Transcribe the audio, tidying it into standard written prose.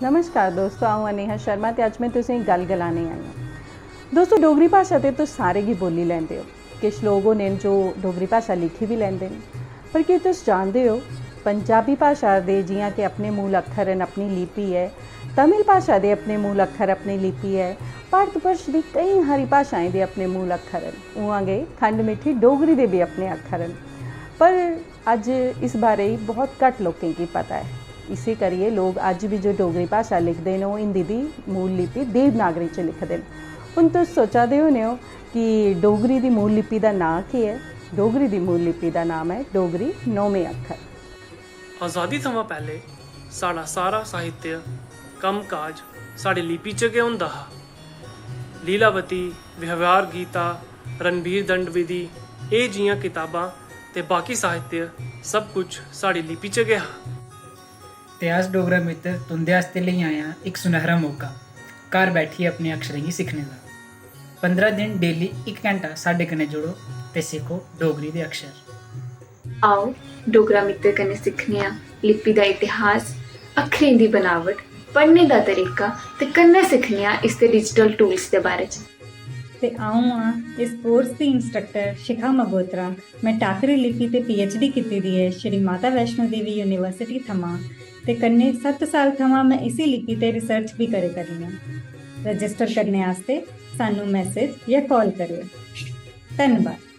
नमस्कार दोस्तों, आऊँ अनेहा शर्मा ते अज मैं तुसें गल गलाने आई हूँ। दोस्तों, डोगरी भाशा ते तुस सारे गी बोली लैंदे हो। किश लोग होने न जो डोगरी भाशा लिखी भी लैंदे न, पर क्या तुस जानदे हो पंजाबी भाशा दे जियां कि अपने मूल अक्खर न, अपनी लिपि है। तमिल भाशा दे अपने मूल अक्खर, अपनी लिपि है। भारत वर्ष दी कई सारी भाशाएं दे अपने मूल अक्खर न। उआं गै खंड मिट्ठी डोगरी दे भी अपने अक्खर न, पर अज इस बारे बहुत घट्ट लोकें गी पता है। इसे करिए लोग अज भी जो डोगरी भाशा लिखते हैं वो हिंदी की मूल लिपि देवनागरी च लिखते हैं। हुण तुस सोचा दे होने हो कि डोगरी की मूल लिपि का नाम की है। डोगरी की मूल लिपि का नाम है डोगरी नौवें अक्खर। आज़ादी थमां पैह्ले साढ़ा सारा साहित्य कम्म काज साढ़ी लिपि च गै होंदा हा। लीलावती, व्यवहार गीता, रणबीर दंड विधि एह् जियां किताबां ते बाकी साहित्य सब कुछ साढ़ी लिपि च गै हा। ते अस डोगरा मित्र तुंदे आस्ते लेई आए हैं एक सुनहरा मौका घर बैठिए अपने अक्षरें गी सिक्खने का। 15 दिन डेली 1 घंटा साढ़े कन्नै जुड़ो ते सिक्खो डोगरी दे अक्षर। आओ डोगरा मित्र कन्नै सिक्खने आं लिपि दा इतिहास, अक्खरें दी बनावट, पढ़ने दा तरीका ते कन्नै सिक्खने आं इसदे डिजिटल टूल्स दे बारे च। ते आऊँ इस कोर्स की इंस्ट्रक्टर शिखा मगोत्रा। मैं टाकरी लिपि ते PhD कीती दी है श्री माता वैष्णो देवी यूनिवर्सिटी थमां ते कन्नै 7 साल थमां मैं इसी लिपि ते रिसर्च भी करे करनी आं। रजिस्टर करने आस्ते सानू मैसेज या कॉल करियो। धन्यवाद।